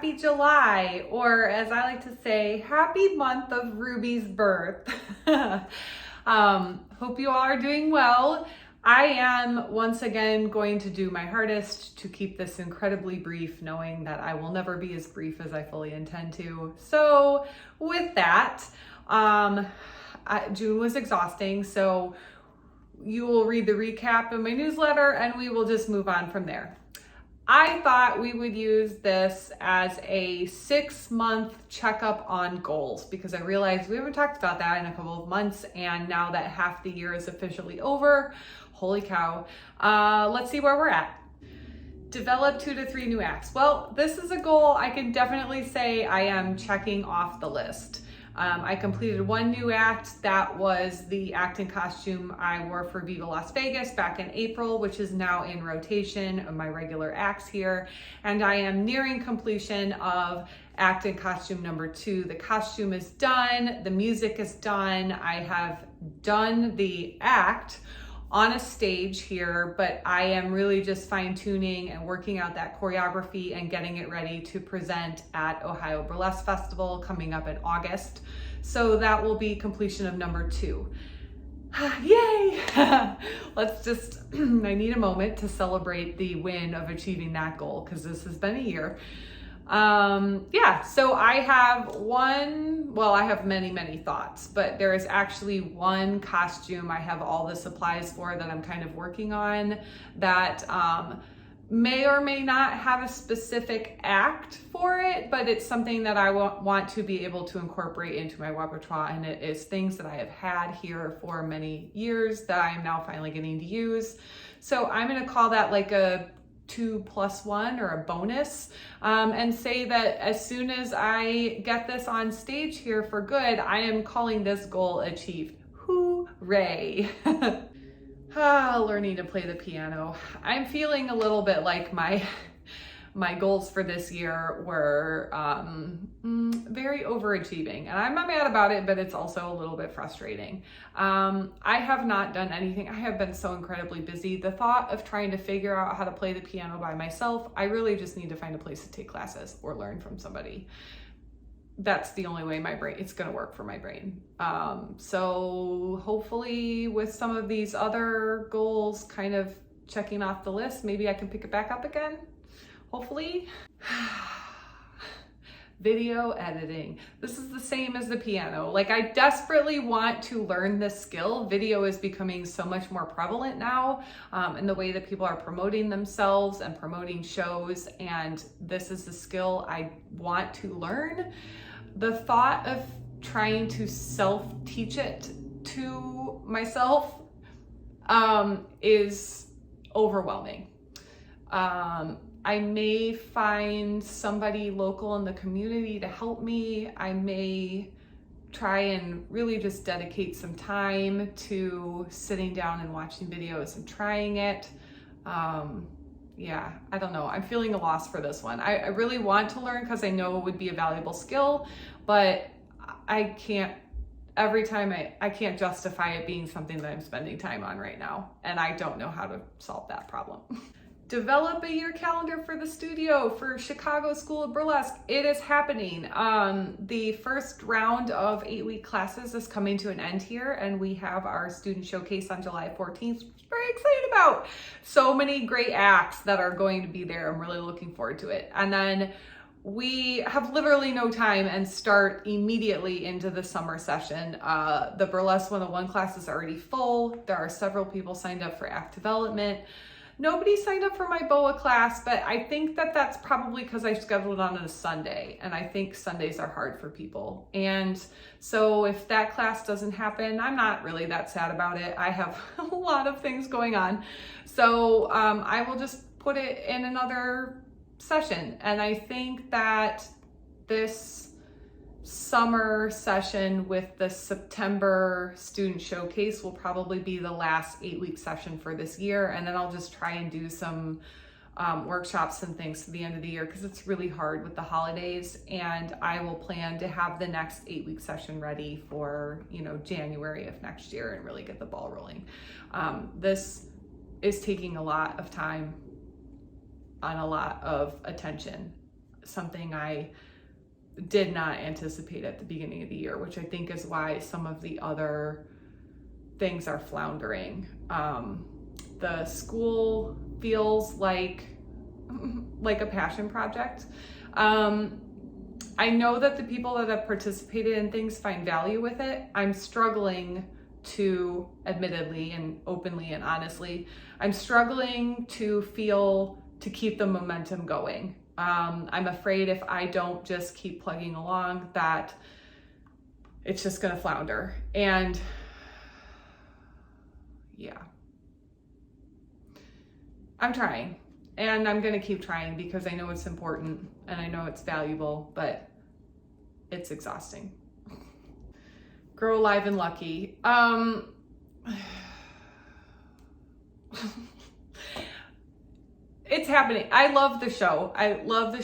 happy July, or as I like to say, happy month of Ruby's birth. Hope you all are doing well. I am once again going to do my hardest to keep this incredibly brief, knowing that I will never be as brief as I fully intend to. So with that, June was exhausting, so you will read the recap in my newsletter and we will just move on from there. I thought we would use this as a 6-month checkup on goals because I realized we haven't talked about that in a couple of months, and now that half the year is officially over, holy cow, let's see where we're at. Develop 2 to 3 new acts. Well, this is a goal I can definitely say I am checking off the list. I completed 1 new act. That was the act and costume I wore for Viva Las Vegas back in April, which is now in rotation of my regular acts here. And I am nearing completion of act and costume number 2. The costume is done. The music is done. I have done the act on a stage here, but I am really just fine-tuning and working out that choreography and getting it ready to present at Ohio Burlesque Festival coming up in August. So that will be completion of number 2. Yay! Let's just, I need a moment to celebrate the win of achieving that goal because this has been a year. So I have many thoughts, but there is actually 1 costume I have all the supplies for that I'm kind of working on that may or may not have a specific act for it, but it's something that I want to be able to incorporate into my repertoire, and it is things that I have had here for many years that I am now finally getting to use. So I'm going to call that like a 2+1 or a bonus, and say that as soon as I get this on stage here for good, I am calling this goal achieved. Hooray! Learning to play the piano. I'm feeling a little bit like my goals for this year were very overachieving, and I'm not mad about it, but it's also a little bit frustrating. I have not done anything. I have been so incredibly busy. The thought of trying to figure out how to play the piano by myself, I really just need to find a place to take classes or learn from somebody. That's the only way it's going to work for my brain. So hopefully with some of these other goals kind of checking off the list, maybe I can pick it back up again. Hopefully. Video editing. This is the same as the piano. Like, I desperately want to learn this skill. Video is becoming so much more prevalent now in the way that people are promoting themselves and promoting shows. And this is the skill I want to learn. The thought of trying to self-teach it to myself is overwhelming. I may find somebody local in the community to help me. I may try and really just dedicate some time to sitting down and watching videos and trying it. I don't know. I'm feeling a loss for this one. I really want to learn because I know it would be a valuable skill, but I can't justify it being something that I'm spending time on right now. And I don't know how to solve that problem. Develop a year calendar for the studio for Chicago School of Burlesque. It is happening. The first round of 8-week classes is coming to an end here, and we have our student showcase on July 14th, which I'm very excited about. So many great acts that are going to be there. I'm really looking forward to it. And then we have literally no time and start immediately into the summer session. The Burlesque 101 class is already full. There are several people signed up for act development. Nobody signed up for my BOA class, but I think that that's probably because I scheduled it on a Sunday, and I think Sundays are hard for people. And so if that class doesn't happen, I'm not really that sad about it. I have a lot of things going on. So I will just put it in another session. And I think that this summer session with the September student showcase will probably be the last 8-week session for this year. And then I'll just try and do some workshops and things to the end of the year because it's really hard with the holidays. And I will plan to have the next 8-week session ready for, January of next year and really get the ball rolling. This is taking a lot of time and a lot of attention. something I did not anticipate at the beginning of the year, which I think is why some of the other things are floundering. The school feels like a passion project. I know that the people that have participated in things find value with it. I'm struggling to, admittedly and openly and honestly, I'm struggling to keep the momentum going. I'm afraid if I don't just keep plugging along that it's just gonna flounder. And yeah, I'm trying, and I'm gonna keep trying because I know it's important and I know it's valuable, but it's exhausting. Grow Live and Lucky. It's happening. I love the show. I love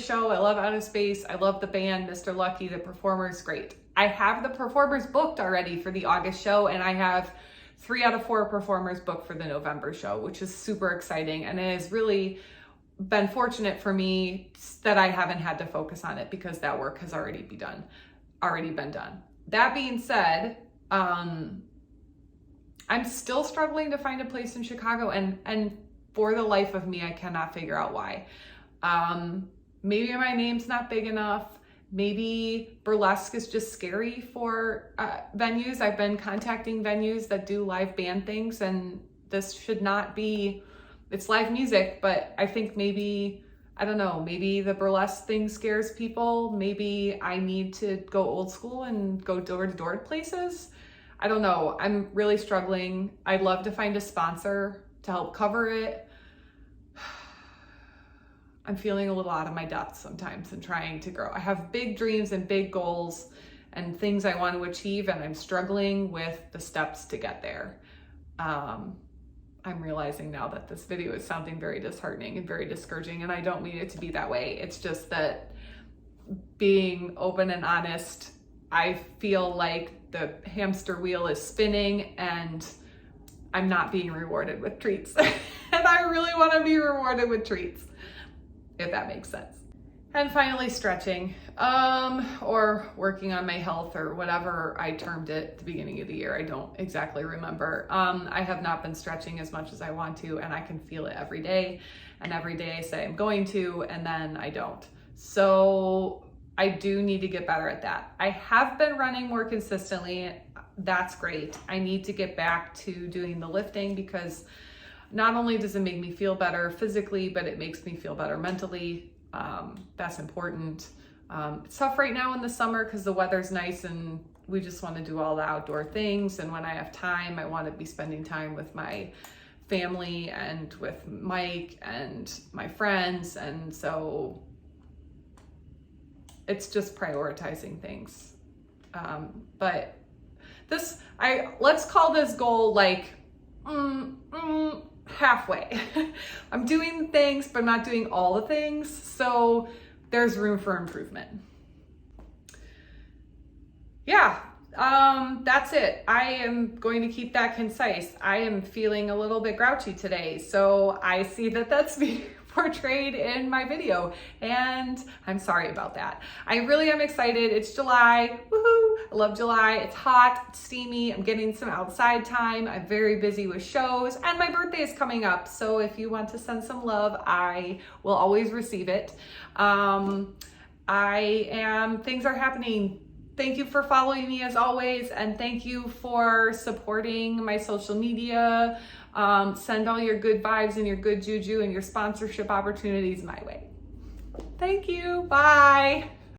Out of Space. I love the band, Mr. Lucky, the performers, great. I have the performers booked already for the August show, and I have 3 out of 4 performers booked for the November show, which is super exciting. And it has really been fortunate for me that I haven't had to focus on it because that work has already been done. That being said, I'm still struggling to find a place in Chicago, and for the life of me, I cannot figure out why. Maybe my name's not big enough. Maybe Burlesque is just scary for venues. I've been contacting venues that do live band things, and this should not be, it's live music, but I think maybe, I don't know, maybe the Burlesque thing scares people. Maybe I need to go old school and go door to door to places. I don't know. I'm really struggling. I'd love to find a sponsor to help cover it. I'm feeling a little out of my depth sometimes and trying to grow. I have big dreams and big goals and things I want to achieve, and I'm struggling with the steps to get there. I'm realizing now that this video is sounding very disheartening and very discouraging, and I don't mean it to be that way. It's just that, being open and honest, I feel like the hamster wheel is spinning and I'm not being rewarded with treats. And I really want to be rewarded with treats, if that makes sense. And finally, stretching, or working on my health, or whatever I termed it at the beginning of the year. I don't exactly remember. I have not been stretching as much as I want to, and I can feel it every day. And every day I say I'm going to, and then I don't. So I do need to get better at that. I have been running more consistently. That's great. I need to get back to doing the lifting, because not only does it make me feel better physically, but it makes me feel better mentally. That's important. It's tough right now in the summer because the weather's nice and we just want to do all the outdoor things. And when I have time, I want to be spending time with my family and with Mike and my friends. And so it's just prioritizing things. But let's call this goal like halfway. I'm doing things, but I'm not doing all the things. So there's room for improvement. Yeah, that's it. I am going to keep that concise. I am feeling a little bit grouchy today. So I see that that's me portrayed in my video, and I'm sorry about that. I really am excited. It's July. Woohoo! I love July. It's hot, it's steamy. I'm getting some outside time. I'm very busy with shows, and my birthday is coming up. So if you want to send some love, I will always receive it. Things are happening. Thank you for following me as always, and thank you for supporting my social media. Send all your good vibes and your good juju and your sponsorship opportunities my way. Thank you. Bye.